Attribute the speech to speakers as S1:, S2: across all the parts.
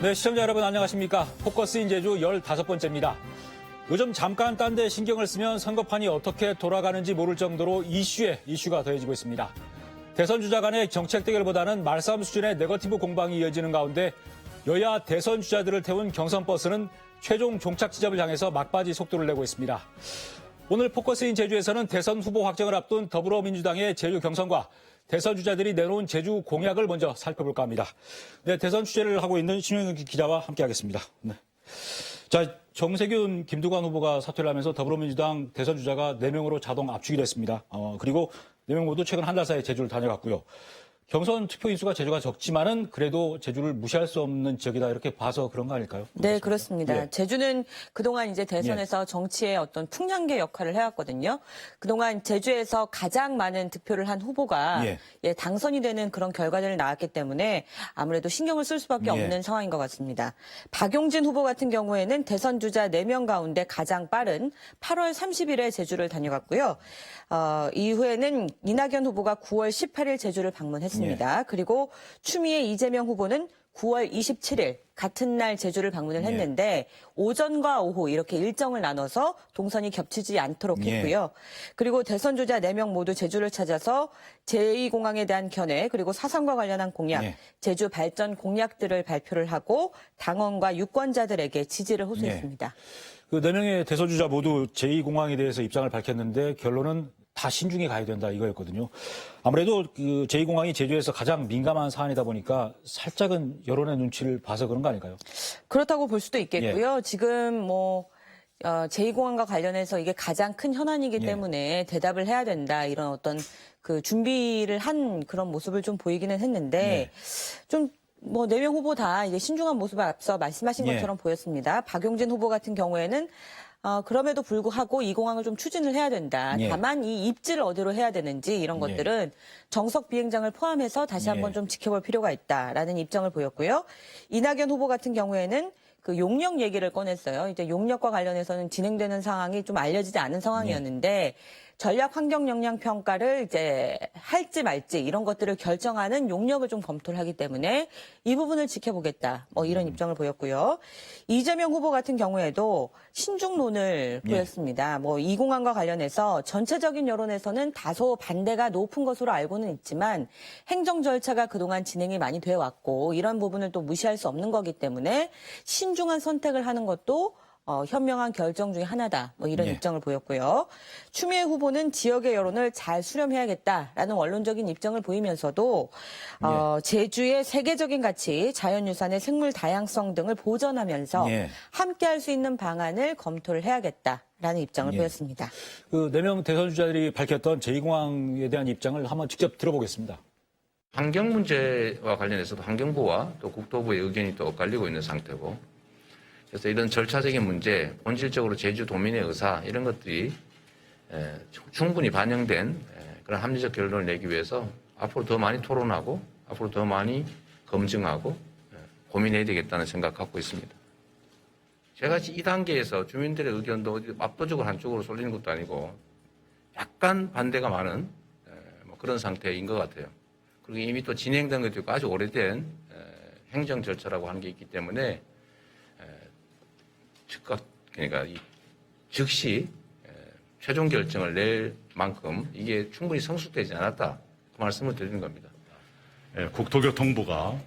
S1: 네, 시청자 여러분 안녕하십니까. 포커스인 제주 15번째입니다. 요즘 잠깐 딴 데 신경을 쓰면 선거판이 어떻게 돌아가는지 모를 정도로 이슈가 더해지고 있습니다. 대선 주자 간의 정책 대결보다는 말싸움 수준의 네거티브 공방이 이어지는 가운데 여야 대선 주자들을 태운 경선버스는 최종 종착 지점을 향해서 막바지 속도를 내고 있습니다. 오늘 포커스인 제주에서는 대선 후보 확정을 앞둔 더불어민주당의 제주 경선과 대선 주자들이 내놓은 제주 공약을 먼저 살펴볼까 합니다. 네, 대선 취재를 하고 있는 신용현 기자와 함께하겠습니다. 네. 자, 정세균, 김두관 후보가 사퇴를 하면서 더불어민주당 대선 주자가 4명으로 자동 압축이 됐습니다. 그리고 4명 모두 최근 한 달 사이에 제주를 다녀갔고요. 경선 투표 인수가 제주가 적지만은 그래도 제주를 무시할 수 없는 지역이다 이렇게 봐서 그런 거 아닐까요?
S2: 네, 그렇습니다.
S1: 예.
S2: 제주는 그동안 이제 대선에서 정치의 어떤 풍량계 역할을 해왔거든요. 그동안 제주에서 가장 많은 득표를 한 후보가 당선이 되는 그런 결과들이 나왔기 때문에 아무래도 신경을 쓸 수밖에 없는 상황인 것 같습니다. 박용진 후보 같은 경우에는 대선 주자 4명 가운데 가장 빠른 8월 30일에 제주를 다녀갔고요. 이후에는 이낙연 후보가 9월 18일 제주를 방문했습니다. 그리고 추미애 이재명 후보는 9월 27일 같은 날 제주를 방문을 했는데 오전과 오후 이렇게 일정을 나눠서 동선이 겹치지 않도록 했고요. 그리고 대선 주자 4명 모두 제주를 찾아서 제2공항에 대한 견해 그리고 사상과 관련한 공약, 제주 발전 공약들을 발표를 하고 당원과 유권자들에게 지지를 호소했습니다.
S1: 그 4명의 대선 주자 모두 제2공항에 대해서 입장을 밝혔는데 결론은 다 신중히 가야 된다 이거였거든요. 아무래도 그 제2공항이 제주에서 가장 민감한 사안이다 보니까 살짝은 여론의 눈치를 봐서 그런 거 아닐까요?
S2: 그렇다고 볼 수도 있겠고요. 지금 제2공항과 관련해서 이게 가장 큰 현안이기 때문에 대답을 해야 된다 이런 어떤 그 준비를 한 그런 모습을 좀 보이기는 했는데 좀 4명 후보 다 이제 신중한 모습을 앞서 말씀하신 것처럼 보였습니다. 박용진 후보 같은 경우에는 그럼에도 불구하고 이 공항을 좀 추진을 해야 된다. 다만 이 입지를 어디로 해야 되는지 이런 것들은 정석 비행장을 포함해서 다시 한번 좀 지켜볼 필요가 있다라는 입장을 보였고요. 이낙연 후보 같은 경우에는 그 용역 얘기를 꺼냈어요. 이제 용역과 관련해서는 진행되는 상황이 좀 알려지지 않은 상황이었는데 전략 환경 영향 평가를 이제 할지 말지 이런 것들을 결정하는 용역을 좀 검토를 하기 때문에 이 부분을 지켜보겠다. 이런 입장을 보였고요. 이재명 후보 같은 경우에도 신중론을 보였습니다. 이 공항과 관련해서 전체적인 여론에서는 다소 반대가 높은 것으로 알고는 있지만 행정 절차가 그동안 진행이 많이 되어 왔고 이런 부분을 또 무시할 수 없는 거기 때문에 신중한 선택을 하는 것도 현명한 결정 중에 하나다. 이런 입장을 보였고요. 추미애 후보는 지역의 여론을 잘 수렴해야겠다라는 원론적인 입장을 보이면서도 제주의 세계적인 가치, 자연유산의 생물 다양성 등을 보전하면서 함께할 수 있는 방안을 검토를 해야겠다라는 입장을 보였습니다.
S1: 그 4명 대선 주자들이 밝혔던 제2공항에 대한 입장을 한번 직접 들어보겠습니다.
S3: 환경 문제와 관련해서도 환경부와 또 국토부의 의견이 또 엇갈리고 있는 상태고 그래서 이런 절차적인 문제, 본질적으로 제주도민의 의사 이런 것들이 충분히 반영된 그런 합리적 결론을 내기 위해서 앞으로 더 많이 토론하고 앞으로 더 많이 검증하고 고민해야 되겠다는 생각 갖고 있습니다. 제가 이 단계에서 주민들의 의견도 압도적으로 한쪽으로 쏠리는 것도 아니고 약간 반대가 많은 그런 상태인 것 같아요. 그리고 이미 또 진행된 것도 있고 아주 오래된 행정 절차라고 하는 게 있기 때문에 그러니까 즉시 최종 결정을 낼 만큼 이게 충분히 성숙되지 않았다. 그 말씀을 드리는 겁니다.
S4: 국토교통부가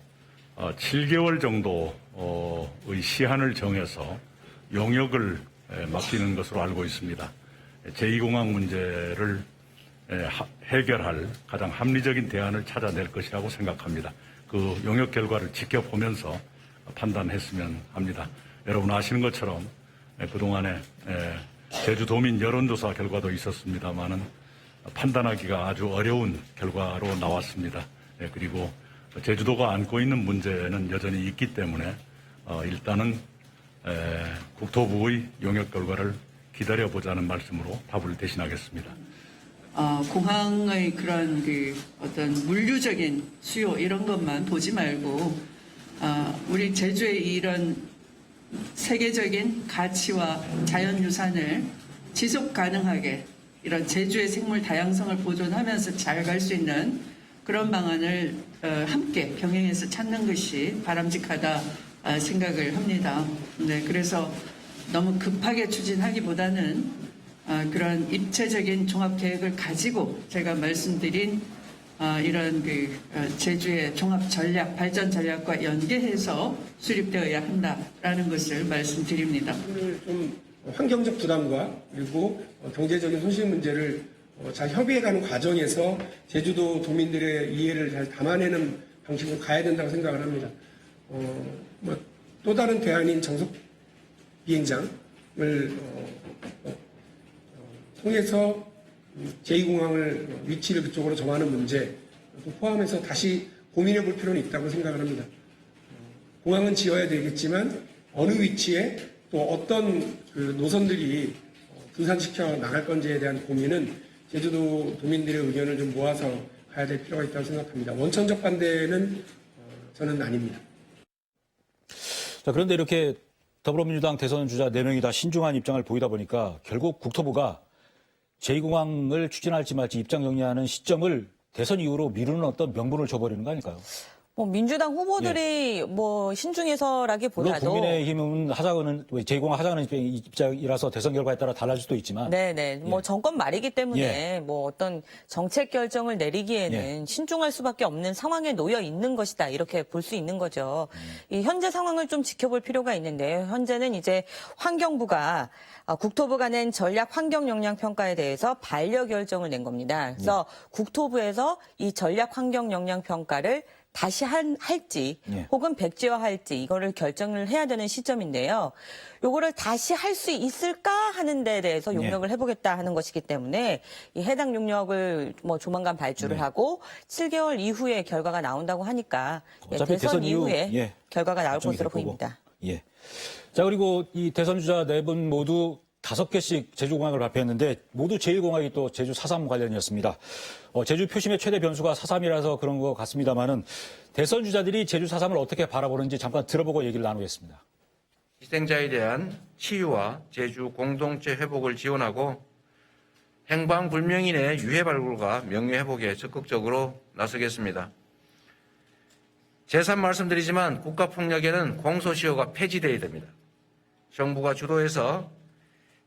S4: 7개월 정도의 시한을 정해서 용역을 맡기는 것으로 알고 있습니다. 제2공항 문제를 해결할 가장 합리적인 대안을 찾아낼 것이라고 생각합니다. 그 용역 결과를 지켜보면서 판단했으면 합니다. 여러분 아시는 것처럼 그동안에 제주도민 여론조사 결과도 있었습니다만은 판단하기가 아주 어려운 결과로 나왔습니다. 그리고 제주도가 안고 있는 문제는 여전히 있기 때문에 일단은 국토부의 용역 결과를 기다려보자는 말씀으로 답을 대신하겠습니다.
S5: 공항의 그런 어떤 물류적인 수요 이런 것만 보지 말고 우리 제주의 이런 세계적인 가치와 자연유산을 지속 가능하게 이런 제주의 생물 다양성을 보존하면서 잘 갈 수 있는 그런 방안을 함께 병행해서 찾는 것이 바람직하다 생각을 합니다. 네, 그래서 너무 급하게 추진하기보다는 그런 입체적인 종합계획을 가지고 제가 말씀드린 이런 제주의 종합 전략, 발전 전략과 연계해서 수립되어야 한다라는 것을 말씀드립니다.
S6: 좀 환경적 부담과 그리고 경제적인 손실 문제를 잘 협의해가는 과정에서 제주도 도민들의 이해를 잘 담아내는 방식으로 가야 된다고 생각을 합니다. 또 다른 대안인 정석 비행장을 통해서 제2공항을 위치를 그쪽으로 정하는 문제 포함해서 다시 고민해 볼 필요는 있다고 생각을 합니다. 공항은 지어야 되겠지만 어느 위치에 또 어떤 노선들이 분산시켜 나갈 건지에 대한 고민은 제주도 도민들의 의견을 좀 모아서 가야 될 필요가 있다고 생각합니다. 원천적 반대는 저는 아닙니다.
S1: 자, 그런데 이렇게 더불어민주당 대선 주자 4명이 다 신중한 입장을 보이다 보니까 결국 국토부가 제2공항을 추진할지 말지 입장 정리하는 시점을 대선 이후로 미루는 어떤 명분을 줘버리는 거 아닐까요?
S2: 뭐 민주당 후보들이 뭐 신중해서라기보다도
S1: 국민의힘은 하자고는 제2공항 하자는 입장이라서 대선 결과에 따라 달라질 수도 있지만
S2: 네네. 뭐 정권 말이기 때문에
S1: 예.
S2: 뭐 어떤 정책 결정을 내리기에는 신중할 수밖에 없는 상황에 놓여 있는 것이다. 이렇게 볼 수 있는 거죠. 이 현재 상황을 좀 지켜볼 필요가 있는데 현재는 이제 환경부가 국토부가 낸 전략 환경 영향 평가에 대해서 반려 결정을 낸 겁니다. 그래서 국토부에서 이 전략 환경 영향 평가를 다시 할지 혹은 백지화할지 이거를 결정을 해야 되는 시점인데요. 요거를 다시 할 수 있을까 하는 데 대해서 용역을 해보겠다 하는 것이기 때문에 이 해당 용역을 뭐 조만간 발주를 하고 7개월 이후에 결과가 나온다고 하니까 대선 이후에 결과가 나올 것으로 보입니다.
S1: 예. 자, 그리고 이 대선 주자 4분 모두 5개씩 제주공항을 발표했는데 모두 제1공항이 또 제주 4.3 관련이었습니다. 제주 표심의 최대 변수가 4.3이라서 그런 것 같습니다만은 대선 주자들이 제주 4.3을 어떻게 바라보는지 잠깐 들어보고 얘기를 나누겠습니다.
S3: 희생자에 대한 치유와 제주 공동체 회복을 지원하고 행방불명인의 유해 발굴과 명예회복에 적극적으로 나서겠습니다. 재산 말씀드리지만 국가폭력에는 공소시효가 폐지되어야 됩니다. 정부가 주도해서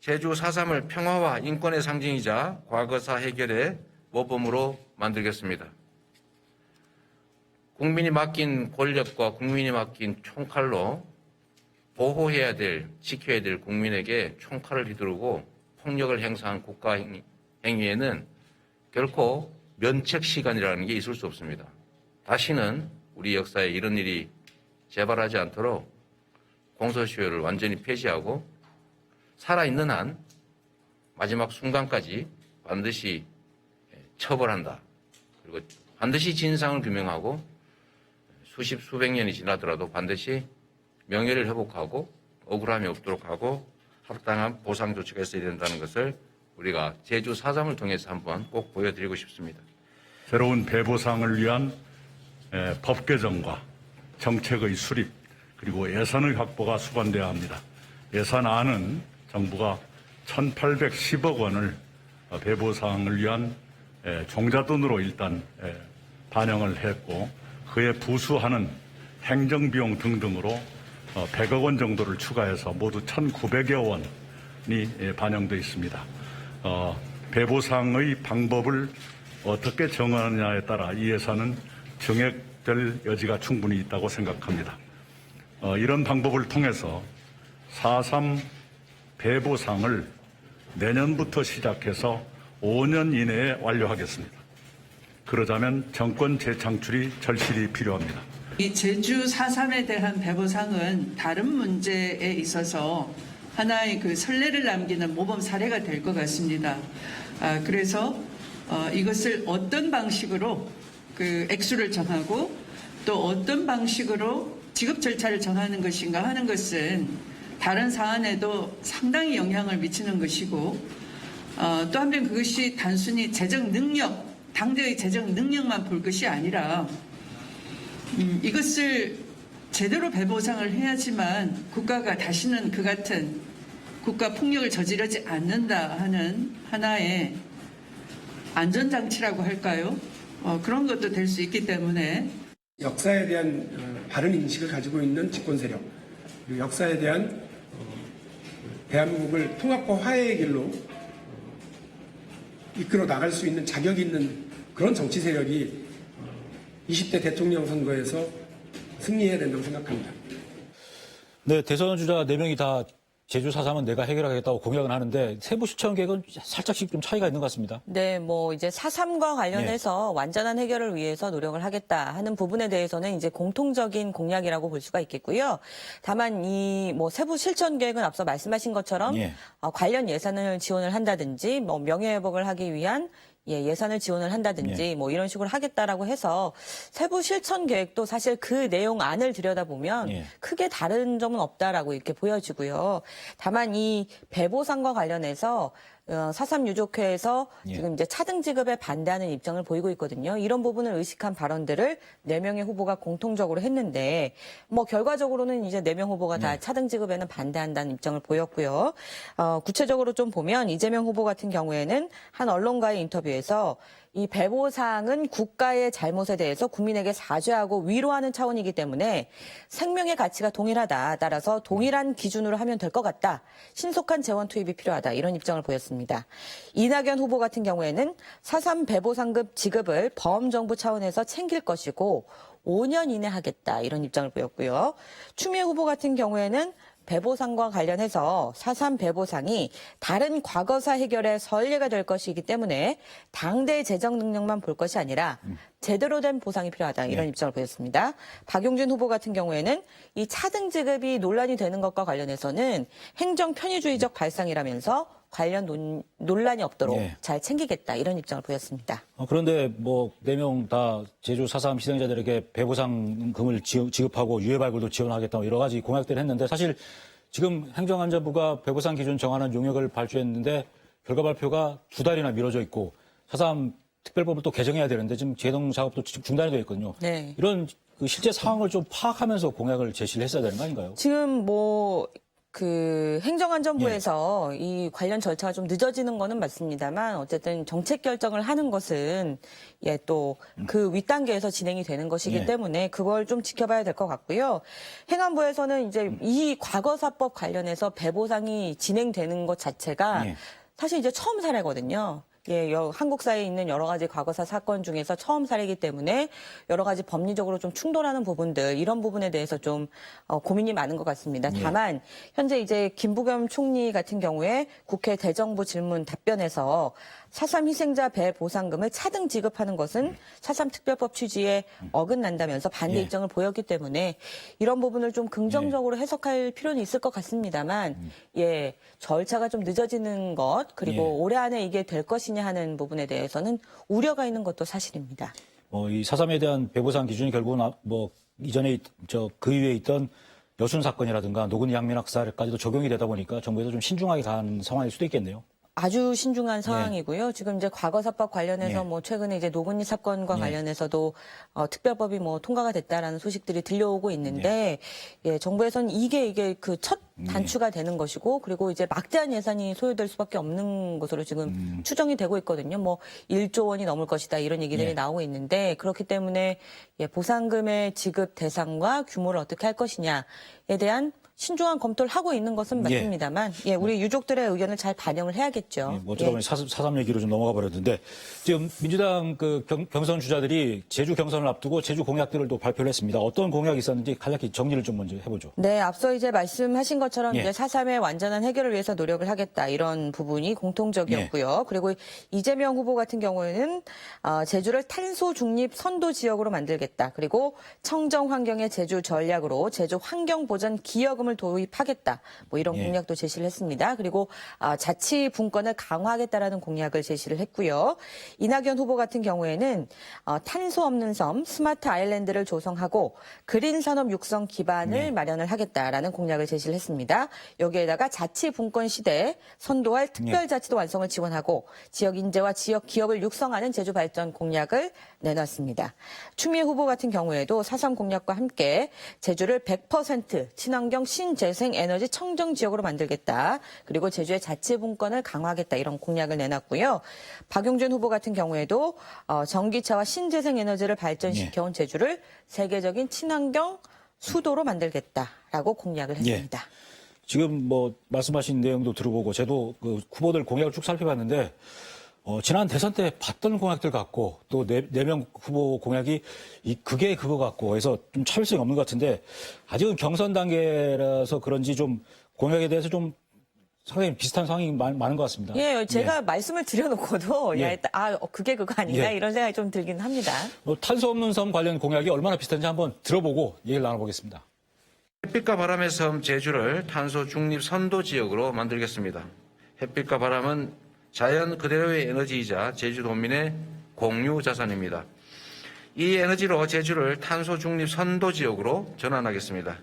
S3: 제주 4.3을 평화와 인권의 상징이자 과거사 해결의 모범으로 만들겠습니다. 국민이 맡긴 권력과 국민이 맡긴 총칼로 보호해야 될, 지켜야 될 국민에게 총칼을 휘두르고 폭력을 행사한 국가 행위에는 결코 면책 시간이라는 게 있을 수 없습니다. 다시는 우리 역사에 이런 일이 재발하지 않도록 공소시효를 완전히 폐지하고 살아있는 한 마지막 순간까지 반드시 처벌한다. 그리고 반드시 진상을 규명하고 수십 수백 년이 지나더라도 반드시 명예를 회복하고 억울함이 없도록 하고 합당한 보상 조치가 있어야 된다는 것을 우리가 제주 4.3을 통해서 한번 꼭 보여드리고 싶습니다.
S4: 새로운 배보상을 위한 법 개정과 정책의 수립 그리고 예산의 확보가 수반돼야 합니다. 예산안은 정부가 1,810억 원을 배보상을 위한 종잣돈으로 일단 반영을 했고 그에 부수하는 행정비용 등등으로 100억 원 정도를 추가해서 모두 1,900여 원이 반영되어 있습니다. 배보상의 방법을 어떻게 정하느냐에 따라 이 예산은 정액될 여지가 충분히 있다고 생각합니다. 이런 방법을 통해서 4.3 배보상을 내년부터 시작해서 5년 이내에 완료하겠습니다. 그러자면 정권 재창출이 절실히 필요합니다.
S5: 이 제주 4.3에 대한 배보상은 다른 문제에 있어서 하나의 선례를 남기는 모범 사례가 될 것 같습니다. 그래서 이것을 어떤 방식으로 액수를 정하고 또 어떤 방식으로 지급 절차를 정하는 것인가 하는 것은 다른 사안에도 상당히 영향을 미치는 것이고 또 한편 그것이 단순히 재정 능력, 당대의 재정 능력만 볼 것이 아니라 이것을 제대로 배보상을 해야지만 국가가 다시는 그 같은 국가 폭력을 저지르지 않는다 하는 하나의 안전장치라고 할까요? 그런 것도 될 수 있기 때문에
S6: 역사에 대한 바른 인식을 가지고 있는 집권 세력, 그리고 역사에 대한 대한민국을 통합과 화해의 길로 이끌어 나갈 수 있는 자격이 있는 그런 정치 세력이 20대 대통령 선거에서 승리해야 된다고 생각합니다.
S1: 네, 대선 주자 4명이 다 제주 4.3은 내가 해결하겠다고 공약은 하는데 세부 실천 계획은 살짝씩 좀 차이가 있는 것 같습니다.
S2: 네, 뭐 이제 4.3과 관련해서 완전한 해결을 위해서 노력을 하겠다 하는 부분에 대해서는 이제 공통적인 공약이라고 볼 수가 있겠고요. 다만 이 뭐 세부 실천 계획은 앞서 말씀하신 것처럼 관련 예산을 지원을 한다든지 뭐 명예회복을 하기 위한 예산을 지원을 한다든지 뭐 이런 식으로 하겠다라고 해서 세부 실천 계획도 사실 그 내용 안을 들여다보면 크게 다른 점은 없다라고 이렇게 보여지고요. 다만 이 배보상과 관련해서 4.3 유족회에서 지금 이제 차등 지급에 반대하는 입장을 보이고 있거든요. 이런 부분을 의식한 발언들을 4명의 후보가 공통적으로 했는데 뭐 결과적으로는 이제 4명 후보가 다 차등 지급에는 반대한다는 입장을 보였고요. 구체적으로 좀 보면 이재명 후보 같은 경우에는 한 언론과의 인터뷰에서 이 배보상은 국가의 잘못에 대해서 국민에게 사죄하고 위로하는 차원이기 때문에 생명의 가치가 동일하다. 따라서 동일한 기준으로 하면 될 것 같다. 신속한 재원 투입이 필요하다. 이런 입장을 보였습니다. 이낙연 후보 같은 경우에는 4.3 배보상급 지급을 범정부 차원에서 챙길 것이고 5년 이내 하겠다. 이런 입장을 보였고요. 추미애 후보 같은 경우에는 배보상과 관련해서 4.3 배보상이 다른 과거사 해결의 선례가 될 것이기 때문에 당대 재정 능력만 볼 것이 아니라 제대로 된 보상이 필요하다. 이런 입장을 보였습니다. 박용진 후보 같은 경우에는 이 차등 지급이 논란이 되는 것과 관련해서는 행정 편의주의적 발상이라면서 관련 논란이 없도록 잘 챙기겠다. 이런 입장을 보였습니다.
S1: 그런데 뭐 4명 다 제주 4.3 희생자들에게 배보상금을 지급하고 유해 발굴도 지원하겠다 여러 가지 공약들을 했는데 사실 지금 행정안전부가 배보상 기준 정하는 용역을 발주했는데 결과 발표가 2달이나 미뤄져 있고 4.3 특별법을 또 개정해야 되는데 지금 제동 작업도 중단이 되어 있거든요.
S2: 네.
S1: 이런 그 실제 상황을 좀 파악하면서 공약을 제시를 했어야 되는 거 아닌가요?
S2: 지금 행정안전부에서 이 관련 절차가 좀 늦어지는 거는 맞습니다만 어쨌든 정책 결정을 하는 것은 또 그 윗단계에서 진행이 되는 것이기 때문에 그걸 좀 지켜봐야 될 것 같고요. 행안부에서는 이제 이 과거사법 관련해서 배보상이 진행되는 것 자체가 사실 이제 처음 사례거든요. 한국사에 있는 여러 가지 과거사 사건 중에서 처음 사례이기 때문에 여러 가지 법리적으로 좀 충돌하는 부분들, 이런 부분에 대해서 좀 고민이 많은 것 같습니다. 다만 현재 이제 김부겸 총리 같은 경우에 국회 대정부 질문 답변에서 4.3 희생자 배보상금을 차등 지급하는 것은 4.3 특별법 취지에 어긋난다면서 반대 입장을 보였기 때문에 이런 부분을 좀 긍정적으로 해석할 필요는 있을 것 같습니다만 절차가 좀 늦어지는 것 그리고 올해 안에 이게 될 것이냐 하는 부분에 대해서는 우려가 있는 것도 사실입니다.
S1: 이 4.3에 대한 배보상 기준이 결국은 이전에 그 위에 있던 여순 사건이라든가 노근 양면 학살까지도 적용이 되다 보니까 정부에서 좀 신중하게 가는 상황일 수도 있겠네요.
S2: 아주 신중한 상황이고요. 지금 이제 과거사법 관련해서 최근에 이제 노근이 사건과 관련해서도 특별법이 통과가 됐다라는 소식들이 들려오고 있는데 정부에서는 이게 그 첫 단추가 되는 것이고 그리고 이제 막대한 예산이 소요될 수밖에 없는 것으로 지금 추정이 되고 있거든요. 1조 원이 넘을 것이다 이런 얘기들이 나오고 있는데 그렇기 때문에 보상금의 지급 대상과 규모를 어떻게 할 것이냐에 대한 신중한 검토를 하고 있는 것은 맞습니다만, 우리 유족들의 의견을 잘 반영을 해야겠죠.
S1: 어쩌다 보니 4.3 얘기로 좀 넘어가 버렸는데, 지금 민주당 경선 주자들이 제주 경선을 앞두고 제주 공약들을 또 발표를 했습니다. 어떤 공약이 있었는지 간략히 정리를 좀 먼저 해보죠.
S2: 네, 앞서 이제 말씀하신 것처럼 이제 4.3의 완전한 해결을 위해서 노력을 하겠다 이런 부분이 공통적이었고요. 그리고 이재명 후보 같은 경우에는 제주를 탄소 중립 선도 지역으로 만들겠다. 그리고 청정 환경의 제주 전략으로 제주 환경 보전 기여금을 도입하겠다. 이런 공약도 제시를 했습니다. 그리고 자치 분권을 강화하겠다라는 공약을 제시를 했고요. 이낙연 후보 같은 경우에는 탄소 없는 섬 스마트 아일랜드를 조성하고 그린 산업 육성 기반을 마련을 하겠다라는 공약을 제시를 했습니다. 여기에다가 자치 분권 시대에 선도할 특별자치도 완성을 지원하고 지역 인재와 지역 기업을 육성하는 제주 발전 공약을 내놨습니다. 추미애 후보 같은 경우에도 4.3 공약과 함께 제주를 100% 친환경 신재생 에너지 청정 지역으로 만들겠다. 그리고 제주의 자치분권을 강화하겠다. 이런 공약을 내놨고요. 박용준 후보 같은 경우에도 전기차와 신재생 에너지를 발전시켜온 제주를 세계적인 친환경 수도로 만들겠다라고 공약을 했습니다.
S1: 지금 뭐 말씀하신 내용도 들어보고 저도 그 후보들 공약을 쭉 살펴봤는데 지난 대선 때 봤던 공약들 같고 또 네 명 후보 공약이 그게 그거 같고 해서 좀 차별성이 없는 것 같은데 아직은 경선 단계라서 그런지 좀 공약에 대해서 좀 상당히 비슷한 상황이 많은 것 같습니다.
S2: 예, 제가 말씀을 드려놓고도
S1: 예.
S2: 그게 그거 아닌가
S1: 예.
S2: 이런 생각이 좀 들긴 합니다.
S1: 탄소 없는 섬 관련 공약이 얼마나 비슷한지 한번 들어보고 얘기를 나눠보겠습니다.
S3: 햇빛과 바람의 섬 제주를 탄소 중립 선도 지역으로 만들겠습니다. 햇빛과 바람은 자연 그대로의 에너지이자 제주도민의 공유 자산입니다. 이 에너지로 제주를 탄소 중립 선도 지역으로 전환하겠습니다.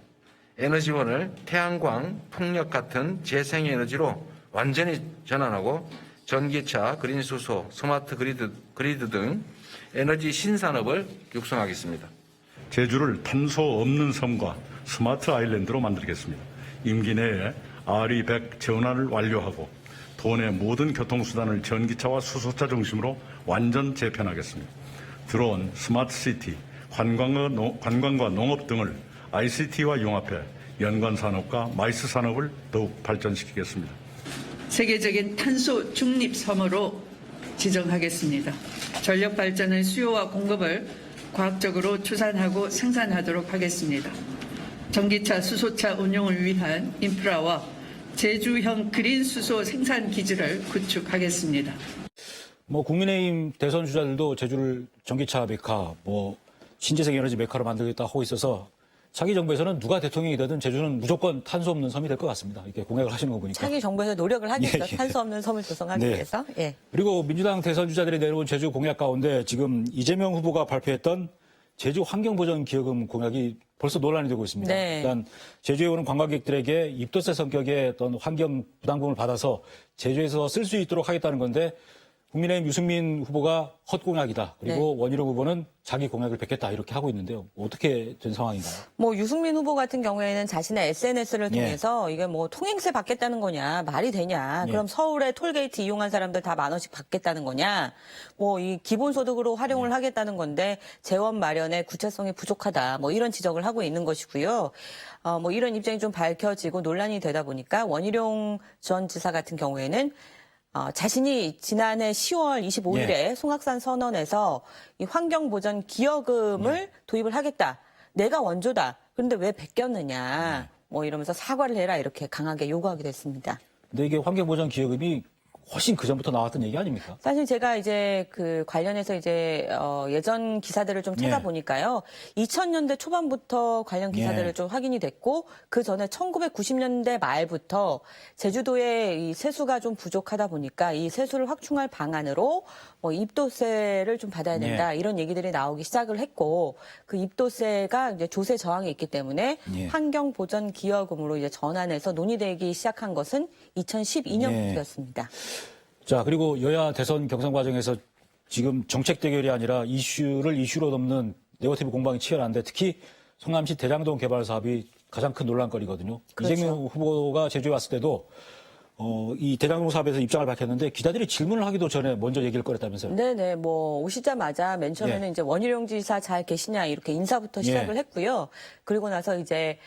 S3: 에너지원을 태양광, 풍력 같은 재생에너지로 완전히 전환하고 전기차, 그린수소, 스마트 그리드 등 에너지 신산업을 육성하겠습니다.
S4: 제주를 탄소 없는 섬과 스마트 아일랜드로 만들겠습니다. 임기 내에 RE100 전환을 완료하고 도내 모든 교통수단을 전기차와 수소차 중심으로 완전 재편하겠습니다. 들어온 스마트시티, 관광과 농업 등을 ICT와 융합해 연관산업과 마이스 산업을 더욱 발전시키겠습니다.
S5: 세계적인 탄소 중립 섬으로 지정하겠습니다. 전력 발전의 수요와 공급을 과학적으로 추산하고 생산하도록 하겠습니다. 전기차, 수소차 운용을 위한 인프라와 제주형 그린 수소 생산 기지를 구축하겠습니다.
S1: 뭐 국민의힘 대선 주자들도 제주를 전기차 메카, 뭐 신재생 에너지 메카로 만들겠다 하고 있어서 차기 정부에서는 누가 대통령이 되든 제주는 무조건 탄소 없는 섬이 될 것 같습니다. 이렇게 공약을 하시는 거 보니까.
S2: 차기 정부에서 노력을 하겠죠.
S1: 예, 예.
S2: 탄소 없는 섬을 조성하기
S1: 네.
S2: 위해서. 예.
S1: 그리고 민주당 대선 주자들이 내놓은 제주 공약 가운데 지금 이재명 후보가 발표했던 제주 환경보전기여금 공약이 벌써 논란이 되고 있습니다.
S2: 네.
S1: 일단 제주에 오는 관광객들에게 입도세 성격의 어떤 환경 부담금을 받아서 제주에서 쓸 수 있도록 하겠다는 건데 국민의힘 유승민 후보가 헛공약이다. 그리고 원희룡 후보는 자기 공약을 뵙겠다. 이렇게 하고 있는데요. 어떻게 된 상황인가요?
S2: 뭐 유승민 후보 같은 경우에는 자신의 SNS를
S1: 예.
S2: 통해서 이게 뭐 통행세 받겠다는 거냐, 말이 되냐,
S1: 예.
S2: 그럼 서울에 톨게이트 이용한 사람들 다 10,000원씩 받겠다는 거냐, 뭐 이 기본소득으로 활용을 하겠다는 건데 재원 마련에 구체성이 부족하다, 뭐 이런 지적을 하고 있는 것이고요. 뭐 이런 입장이 좀 밝혀지고 논란이 되다 보니까 원희룡 전 지사 같은 경우에는 자신이 지난해 10월 25일에 송악산 선언에서 이 환경보전 기여금을 도입을 하겠다. 내가 원조다. 그런데 왜 베꼈느냐. 뭐 이러면서 사과를 해라. 이렇게 강하게 요구하기도 했습니다.
S1: 근데 이게 환경보전 기여금이 훨씬 그전부터 나왔던 얘기 아닙니까?
S2: 사실 제가 이제 그 관련해서 이제 예전 기사들을 좀 찾아보니까요. 2000년대 초반부터 관련 기사들을 좀 확인이 됐고 그 전에 1990년대 말부터 제주도에 이 세수가 좀 부족하다 보니까 이 세수를 확충할 방안으로 뭐 입도세를 좀 받아야 된다 이런 얘기들이 나오기 시작을 했고 그 입도세가 이제 조세 저항이 있기 때문에 환경보전 기여금으로 이제 전환해서 논의되기 시작한 것은 2012년부터였습니다.
S1: 자, 그리고 여야 대선 경선 과정에서 지금 정책 대결이 아니라 이슈를 이슈로 넘는 네거티브 공방이 치열한데 특히 성남시 대장동 개발 사업이 가장 큰 논란거리거든요.
S2: 그렇죠.
S1: 이재명 후보가 제주에 왔을 때도 이 대장동 사업에서 입장을 밝혔는데 기자들이 질문을 하기도 전에 먼저 얘기를 꺼냈다면서요.
S2: 네네, 뭐 오시자마자 맨 처음에는 이제 원희룡 지사 잘 계시냐 이렇게 인사부터 시작을 했고요. 그리고 나서 이제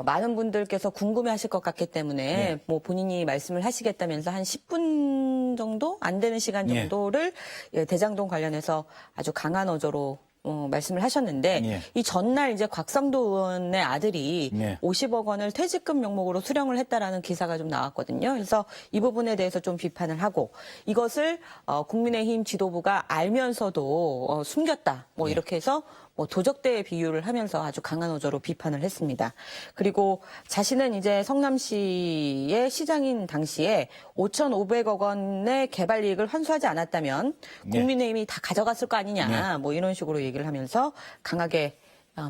S2: 많은 분들께서 궁금해하실 것 같기 때문에 뭐 본인이 말씀을 하시겠다면서 한 10분 정도 안 되는 시간 정도를 대장동 관련해서 아주 강한 어조로 말씀을 하셨는데 이 전날 이제 곽상도 의원의 아들이 50억 원을 퇴직금 명목으로 수령을 했다라는 기사가 좀 나왔거든요. 그래서 이 부분에 대해서 좀 비판을 하고 이것을 국민의힘 지도부가 알면서도 숨겼다. 뭐 이렇게 해서 뭐 도적대에 비유를 하면서 아주 강한 어조로 비판을 했습니다. 그리고 자신은 이제 성남시의 시장인 당시에 5,500억 원의 개발 이익을 환수하지 않았다면 국민의힘이 다 가져갔을 거 아니냐. 뭐 이런 식으로 얘기를 하면서 강하게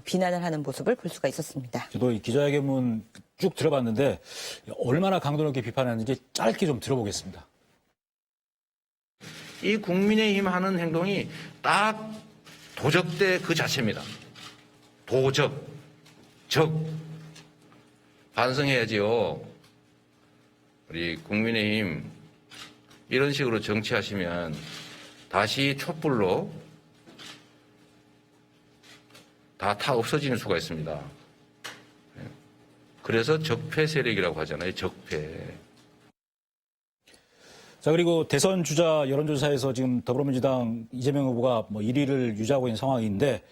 S2: 비난을 하는 모습을 볼 수가 있었습니다.
S1: 저도 이 기자회견문 쭉 들어봤는데 얼마나 강도 높게 비판했는지 짧게 좀 들어보겠습니다.
S3: 이 국민의힘 하는 행동이 딱 도적대 그 자체입니다. 도적, 적. 반성해야지요. 우리 국민의힘 이런 식으로 정치하시면 다시 촛불로 다 없어지는 수가 있습니다. 그래서 적폐 세력이라고 하잖아요. 적폐.
S1: 자, 그리고 대선 주자 여론조사에서 지금 더불어민주당 이재명 후보가 뭐 1위를 유지하고 있는 상황인데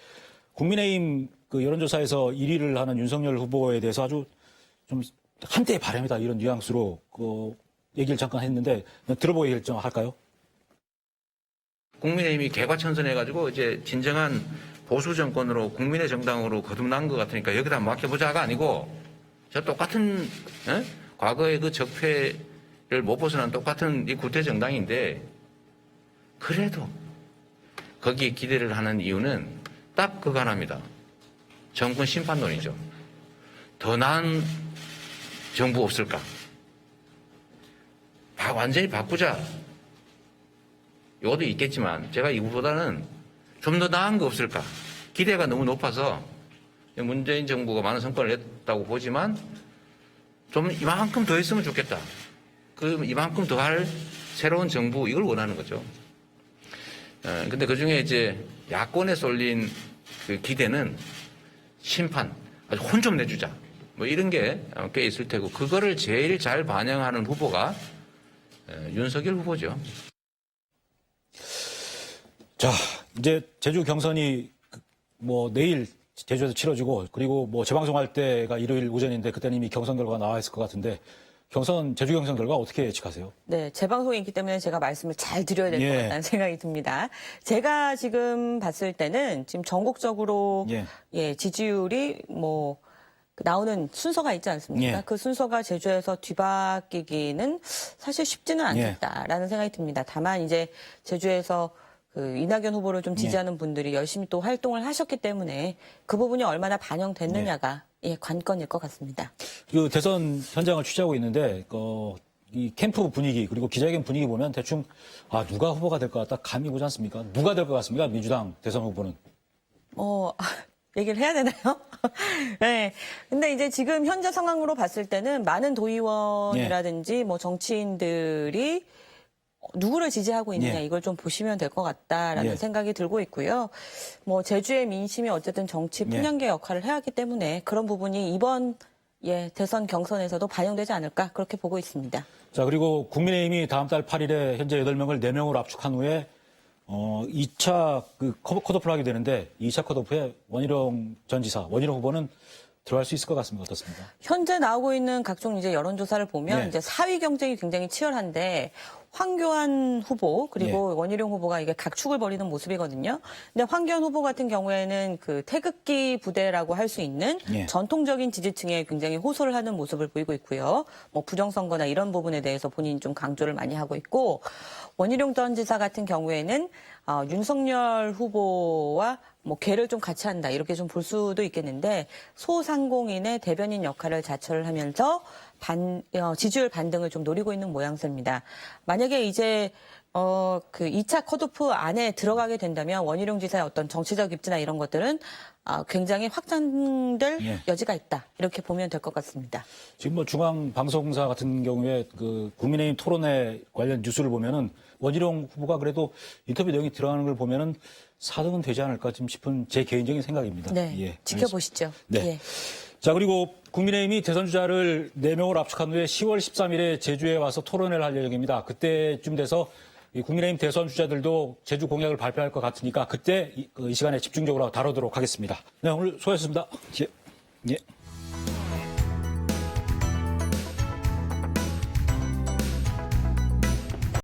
S1: 국민의힘 그 여론조사에서 1위를 하는 윤석열 후보에 대해서 아주 좀 한때의 바람이다 이런 뉘앙스로 그 얘기를 잠깐 했는데 들어보기 결정할까요?
S3: 국민의힘이 개과천선해가지고 이제 진정한 보수 정권으로 국민의 정당으로 거듭난 것 같으니까 여기다 맡겨보자가 아니고 저 똑같은 과거의 그 적폐를 못 벗어난 똑같은 이 구태 정당인데 그래도 거기에 기대를 하는 이유는 딱 그거 하나입니다. 정권 심판론이죠. 더 나은 정부 없을까? 완전히 바꾸자. 이것도 있겠지만 제가 이거보다는 좀 더 나은 거 없을까? 기대가 너무 높아서 문재인 정부가 많은 성과를 냈다고 보지만 좀 이만큼 더 했으면 좋겠다. 그 이만큼 더 할 새로운 정부 이걸 원하는 거죠. 근데 그 중에 이제 야권에 쏠린 그 기대는 심판, 아주 혼 좀 내주자. 뭐 이런 게 꽤 있을 테고 그거를 제일 잘 반영하는 후보가 윤석열 후보죠.
S1: 자, 이제 제주 경선이 뭐 내일 제주에서 치러지고 그리고 뭐 재방송할 때가 일요일 오전인데 그때는 이미 경선 결과가 나와 있을 것 같은데 제주 경선 결과 어떻게 예측하세요?
S2: 네, 재방송이 있기 때문에 제가 말씀을 잘 드려야 될 것
S1: 예.
S2: 같다는 생각이 듭니다. 제가 지금 봤을 때는 지금 전국적으로 지지율이 뭐 나오는 순서가 있지 않습니까?
S1: 예.
S2: 그 순서가 제주에서 뒤바뀌기는 사실 쉽지는 않겠다라는 생각이 듭니다. 다만 이제 제주에서 그 이낙연 후보를 좀 지지하는 분들이 열심히 또 활동을 하셨기 때문에 그 부분이 얼마나 반영됐느냐가 관건일 것 같습니다.
S1: 그 대선 현장을 취재하고 있는데 이 캠프 분위기 그리고 기자회견 분위기 보면 대충 누가 후보가 될 것 같다 감이 오지 않습니까? 누가 될 것 같습니까? 민주당 대선 후보는.
S2: 얘기를 해야 되나요? 네. 근데 이제 지금 현재 상황으로 봤을 때는 많은 도의원이라든지 뭐 정치인들이 누구를 지지하고 있느냐 이걸 좀 보시면 될 것 같다라는 생각이 들고 있고요. 뭐 제주의 민심이 어쨌든 정치 풍향계 역할을 해야 하기 때문에 그런 부분이 이번 대선 경선에서도 반영되지 않을까 그렇게 보고 있습니다.
S1: 자, 그리고 국민의힘이 다음 달 8일에 현재 8명을 4명으로 압축한 후에 2차 컷오프를 하게 되는데 2차 컷오프에 원희룡 후보는 들어갈 수 있을 것 같습니다. 어떻습니까?
S2: 현재 나오고 있는 각종 이제 여론조사를 보면 이제 4위 경쟁이 굉장히 치열한데 황교안 후보 그리고 원희룡 후보가 이게 각축을 벌이는 모습이거든요. 근데 황교안 후보 같은 경우에는 그 태극기 부대라고 할 수 있는 전통적인 지지층에 굉장히 호소를 하는 모습을 보이고 있고요. 뭐 부정선거나 이런 부분에 대해서 본인이 좀 강조를 많이 하고 있고 원희룡 전 지사 같은 경우에는 윤석열 후보와 뭐 궤를 좀 같이 한다 이렇게 좀 볼 수도 있겠는데 소상공인의 대변인 역할을 자처를 하면서 지지율 반등을 좀 노리고 있는 모양새입니다. 만약에 이제 그 2차 컷오프 안에 들어가게 된다면 원희룡 지사의 어떤 정치적 입지나 이런 것들은 굉장히 확장될 여지가 있다 이렇게 보면 될 것 같습니다.
S1: 지금 뭐 중앙방송사 같은 경우에 그 국민의힘 토론회 관련 뉴스를 보면은 원희룡 후보가 그래도 인터뷰 내용이 들어가는 걸 보면은 4등은 되지 않을까 좀 싶은 제 개인적인 생각입니다.
S2: 네, 지켜보시죠.
S1: 네. 자, 그리고 국민의힘이 대선 주자를 4명을 압축한 후에 10월 13일에 제주에 와서 토론회를 할 예정입니다. 그때쯤 돼서 국민의힘 대선 주자들도 제주 공약을 발표할 것 같으니까 그때 이 시간에 집중적으로 다루도록 하겠습니다. 네, 오늘 수고하셨습니다. 예.